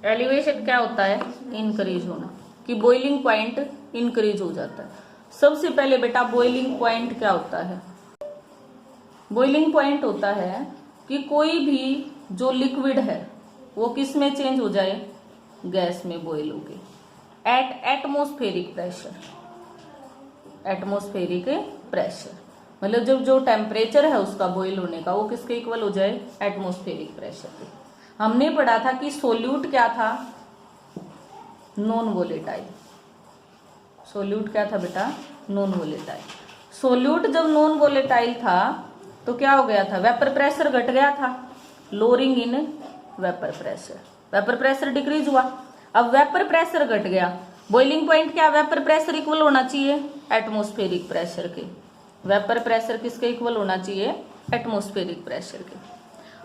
Elevation क्या होता है? इंक्रीज होना, कि बॉइलिंग पॉइंट इंक्रीज हो जाता है। सबसे पहले बेटा बॉइलिंग पॉइंट क्या होता है? बॉइलिंग पॉइंट होता है कि कोई भी जो लिक्विड है वो किस में चेंज हो जाए? गैस में बॉइल हो गए at atmospheric pressure. Atmospheric pressure मतलब जब जो टेम्परेचर है उसका बॉइल होने का वो किसके इक्वल हो जाए? एटमॉस्फेरिक प्रेशर के। हमने पढ़ा था कि सोल्यूट क्या था? Non volatile. सोल्यूट क्या था बेटा? Non volatile. सोल्यूट जब नॉन वोलेटाइल था तो क्या हो गया था? वेपर प्रेशर घट गया था, lowering in vapour pressure. Vapour pressure decrease हुआ। अब वेपर प्रेशर घट गया, बॉइलिंग पॉइंट क्या? वेपर प्रेशर इक्वल होना चाहिए एटमॉस्फेरिक प्रेशर के। वेपर प्रेशर किसके इक्वल होना चाहिए? एटमॉस्फेरिक प्रेशर के।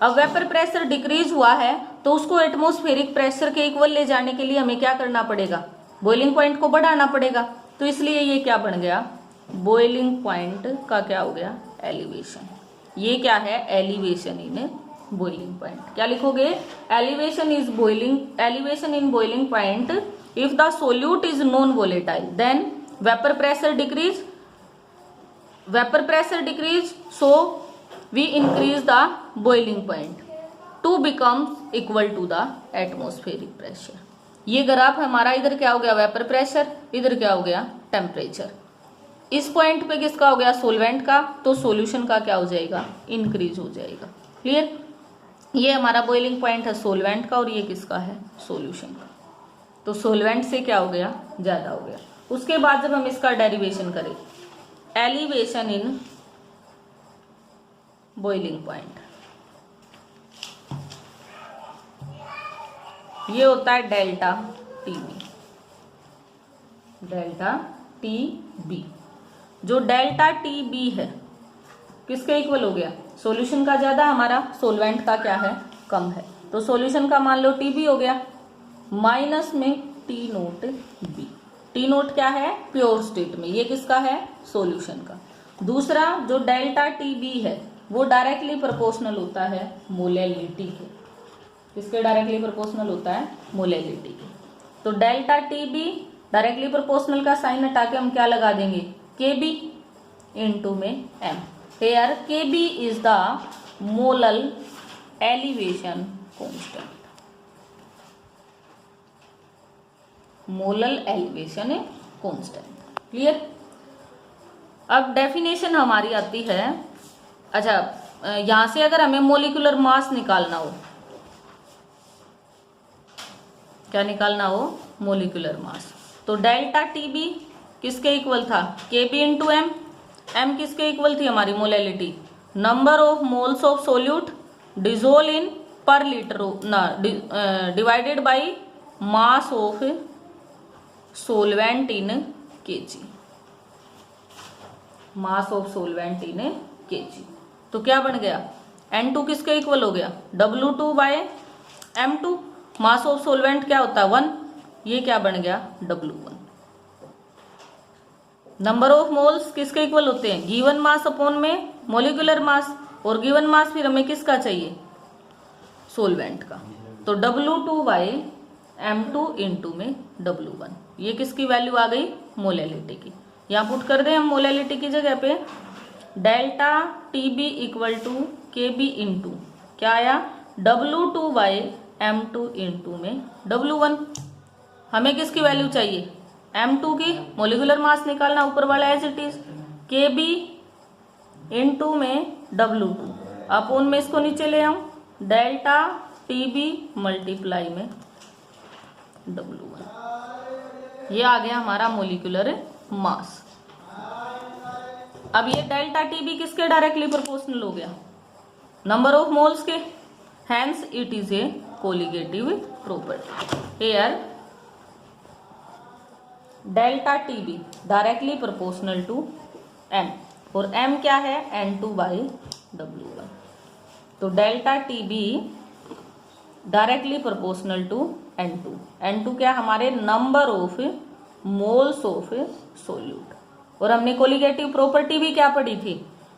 अब वेपर प्रेशर डिक्रीज हुआ है तो उसको एटमॉस्फेरिक प्रेशर के इक्वल ले जाने के लिए हमें क्या करना पड़ेगा? बॉइलिंग पॉइंट को बढ़ाना पड़ेगा। तो इसलिए ये क्या बन गया? बॉइलिंग पॉइंट का क्या हो गया? एलिवेशन। ये क्या है? Elevation in boiling point. क्या लिखोगे? Elevation is boiling, elevation in boiling point if the solute is non volatile then vapour pressure decrease, vapour pressure decrease, so we increase the boiling point to becomes equal to the atmospheric pressure। ये graph हमारा इधर क्या हो गया? Vapour pressure, इधर क्या हो गया? टेम्परेचर। इस पॉइंट पे किसका हो गया? सोलवेंट का, तो सॉल्यूशन का क्या हो जाएगा? इंक्रीज हो जाएगा। क्लियर? ये हमारा बॉइलिंग पॉइंट है सोलवेंट का और ये किसका है? सॉल्यूशन का। तो सोलवेंट से क्या हो गया? ज्यादा हो गया। उसके बाद जब हम इसका डेरिवेशन करें, एलिवेशन इन बॉइलिंग पॉइंट, ये होता है डेल्टा टीबी। डेल्टा टीबी, जो डेल्टा टीबी है किसके इक्वल हो गया? सॉल्यूशन का ज्यादा, हमारा सोलवेंट का क्या है? कम है। तो सॉल्यूशन का मान लो टीबी हो गया, माइनस में T nought B. T nought क्या है? प्योर स्टेट में। ये किसका है? सॉल्यूशन का। दूसरा जो डेल्टा टीबी है वो डायरेक्टली प्रोपोर्शनल होता है मोलेलिटी के। किसके डायरेक्टली प्रोपोर्शनल होता है? मोलेलिटी के। तो डेल्टा टीबी डायरेक्टली प्रोपोर्शनल का साइन हटा के हम क्या लगा देंगे? केबी इनटू में M. Here KB is the molal elevation constant. Molal elevation constant. Clear? अब डेफिनेशन हमारी आती है, अच्छा यहां से अगर हमें मोलिकुलर मास निकालना हो, क्या निकालना हो? Molecular mass. तो डेल्टा टीबी किसके इक्वल था? केबी इंटू एम। एम किसके इक्वल थी हमारी? Molality. Number of moles of solute dissolve in पर लीटर ना divided by mass of solvent in KG. Mass of solvent in KG. तो क्या बन गया? N2 किसके इक्वल हो गया? W2 bye M2। Mass of solvent क्या होता है? 1। ये क्या बन गया? W1। नंबर ऑफ मोल्स किसके इक्वल होते हैं? गिवन मास अपॉन में मोलिकुलर मास, और गिवन मास फिर हमें किसका चाहिए? सोलवेंट का। तो W2 बाय M2 इंटू में W1। ये किसकी वैल्यू आ गई? मोलेलिटी की। यहां पुट कर दें हम मोलेलिटी की जगह पे delta TB equal to KB into क्या आया? W2 बाय M2 इंटू में W1। हमें किसकी वैल्यू चाहिए? M2 की। मोलिकुलर मास निकालना ऊपर वाला as it is. KB into में W2 अपोन में इसको नीचे ले आऊं, डेल्टा टीबी मल्टीप्लाई में W1। ये आ गया हमारा मोलिकुलर मास। अब ये डेल्टा टीबी किसके डायरेक्टली प्रोपोर्शनल हो गया? नंबर ऑफ मोल्स के। Hence it is a colligative property. Here delta TB directly proportional to M, और एम क्या है? N2 by W1। तो delta TB directly proportional to N2। N2 क्या? हमारे number of moles of solute. और हमने colligative property भी क्या पढ़ी थी?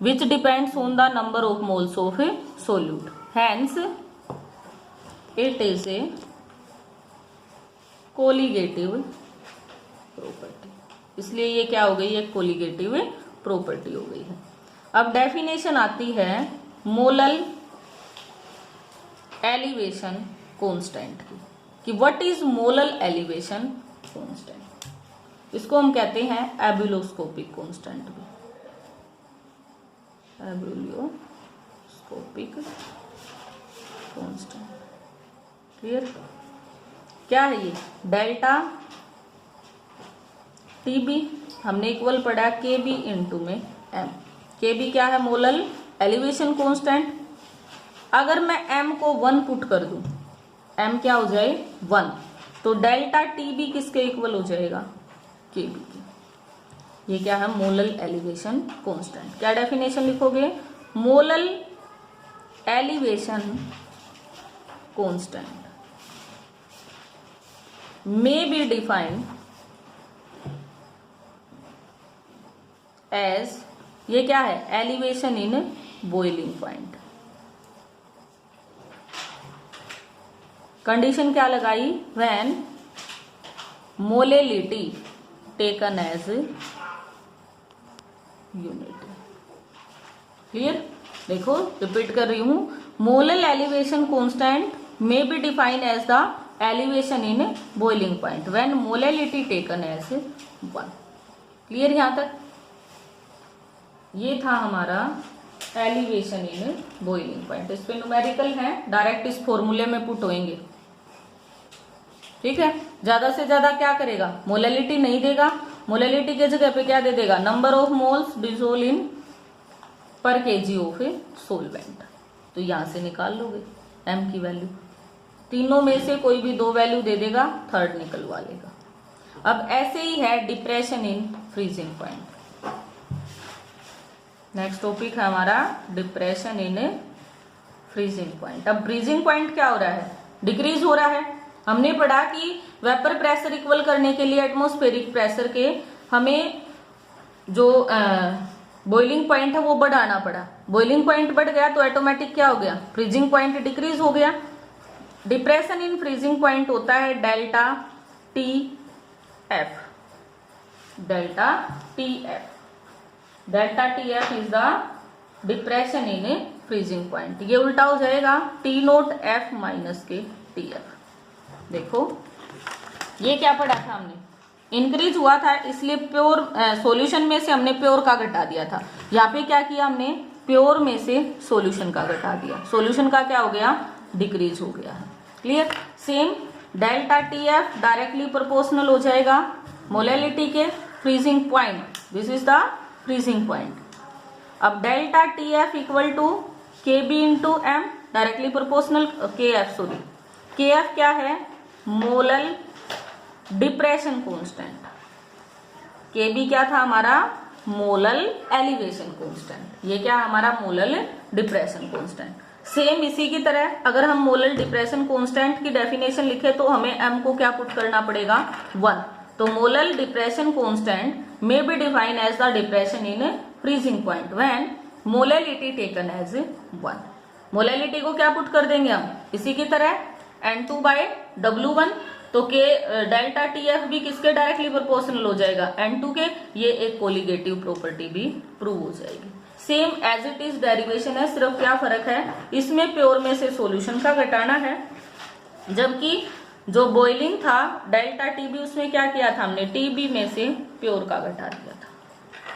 Which depends on the number of moles of solute. Hence it is a colligative property, इसलिए ये क्या हो गई, एक कोलिगेटिव प्रॉपर्टी हो गई है। अब डेफिनेशन आती है मोलल एलिवेशन कांस्टेंट की, कि what is molal elevation constant. इसको हम कहते हैं एब्यूलोस्कोपिक कांस्टेंट भी, एब्यूलोस्कोपिक कांस्टेंट। क्लियर? क्या है ये? डेल्टा टीबी हमने इक्वल पढ़ा के बी इंटू में एम। के बी क्या है? Molal elevation constant. अगर मैं m को 1 पुट कर दूं, m क्या हो जाए 1, तो डेल्टा टीबी किसके इक्वल हो जाएगा? केबी के। ये क्या है? Molal elevation constant. क्या डेफिनेशन लिखोगे? Molal elevation constant may be defined as, ये क्या है? Elevation in boiling point. Condition क्या लगाई? When molality taken as unit. Clear? देखो रिपीट कर रही हूं, molal elevation constant may be defined as the elevation in boiling point when molality taken as 1। Clear यहां तक? ये था हमारा एलिवेशन इन बॉइलिंग पॉइंट। इस पे न्यूमेरिकल है, डायरेक्ट इस फॉर्मूले में पुट होंगे। ठीक है? ज्यादा से ज्यादा क्या करेगा? मोलेलिटी नहीं देगा, मोलेलिटी के जगह पे क्या दे देगा? नंबर ऑफ मोल्स डिसोल्व इन पर केजी ऑफ ए सोलवेंट। तो यहां से निकाल लोगे m की वैल्यू। तीनों में से कोई भी 2 वैल्यू दे देगा, थर्ड निकलवा लेगा। अब ऐसे ही है depression in freezing point. Next topic है हमारा डिप्रेशन इन फ्रीजिंग पॉइंट। अब फ्रीजिंग पॉइंट क्या हो रहा है? डिक्रीज हो रहा है। हमने पढ़ा कि वेपर प्रेशर इक्वल करने के लिए एटमॉस्फेरिक प्रेशर के हमें जो बॉइलिंग पॉइंट है वो बढ़ाना पड़ा। बॉइलिंग पॉइंट बढ़ गया तो ऑटोमेटिक क्या हो गया? फ्रीजिंग पॉइंट डिक्रीज हो गया। डिप्रेशन इन फ्रीजिंग पॉइंट होता है delta T F. Delta T F, delta T F is the depression in freezing point. ये उल्टा हो जाएगा टी नोट एफ माइनस के टी एफ। देखो ये क्या पढ़ा था हमने? इंक्रीज हुआ था, इसलिए प्योर सॉल्यूशन में से हमने प्योर का घटा दिया था। यहाँ पे क्या किया हमने? प्योर में से सॉल्यूशन का घटा दिया। सॉल्यूशन का क्या हो गया? डिक्रीज हो गया है। Clear? Same delta T F directly proportional हो जाएगा मोलेलिटी के freezing point. This is the freezing point. अब delta T F equal to K B into M, directly proportional K F, sorry K F क्या है? Molal depression constant. K B क्या था हमारा? Molal elevation constant. ये क्या हमारा? Molal depression constant. Same इसी की तरह अगर हम मोलल डिप्रेशन कांस्टेंट की डेफिनेशन लिखे तो हमें m को क्या पुट करना पड़ेगा? 1। तो molal depression constant may be defined as the depression in freezing point when molality taken as 1। Molality को क्या पुट कर देंगे हम? इसी की तरह N2 बाय W1। तो के डेल्टा टी एफ भी किसके डायरेक्टली प्रोपोर्शनल हो जाएगा? N2 के। ये एक कोलिगेटिव प्रॉपर्टी भी प्रूव हो जाएगी। Same as it is derivation है, सिर्फ क्या फर्क है? इसमें प्योर में से सॉल्यूशन का घटाना है, जबकि जो बॉइलिंग था डेल्टा टीबी उसमें क्या किया था हमने? टीबी में से प्योर का घटा दिया था,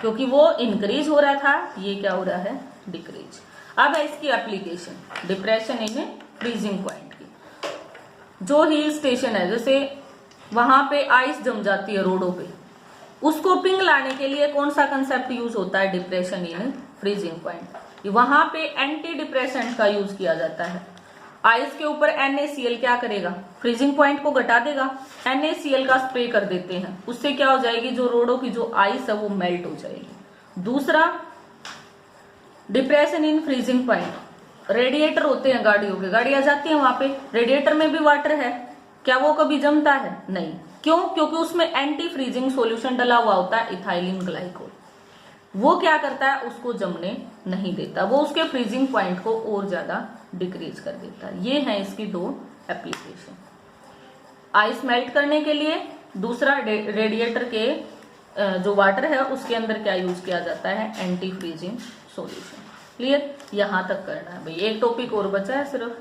क्योंकि वो इंक्रीज हो रहा था, ये क्या हो रहा है? डिक्रीज। अब है इसकी application depression in freezing point की। जो हिल स्टेशन है, जैसे वहां पे आइस जम जाती है रोडों पे, उसको पिघलाने के लिए कौन सा कंसेप्ट यूज होता है? Depression in freezing point. वहां पे एंटी डिप्रेसेंट का यूज किया जाता है। आइस के ऊपर NaCl क्या करेगा? फ्रीजिंग पॉइंट को घटा देगा। NaCl का स्प्रे कर देते हैं, उससे क्या हो जाएगी? जो रोडों की जो आइस है वो मेल्ट हो जाएगी। दूसरा depression in freezing point, radiator होते हैं गाड़ियों के, गाड़ियां जाती हैं वहां पे, रेडिएटर में भी वाटर है, क्या वो कभी जमता है? नहीं। क्यों? क्योंकि उसमें एंटी फ्रीजिंग सॉल्यूशन डला हुआ होता है इथाइलिन ग्लाइकोल। वो क्या करता है? उसको जमने नहीं देता, वो उसके फ्रीजिंग पॉइंट को और ज्यादा डिक्रीज कर देता है। ये है इसकी 2 एप्लीकेशन। आइस मेल्ट करने के लिए, दूसरा रेडिएटर के जो वाटर है उसके अंदर क्या यूज किया जाता है, एंटी फ्रीजिंग सॉल्यूशन। क्लियर, यहां तक करना है भाई। एक टॉपिक और बचा है सिर्फ।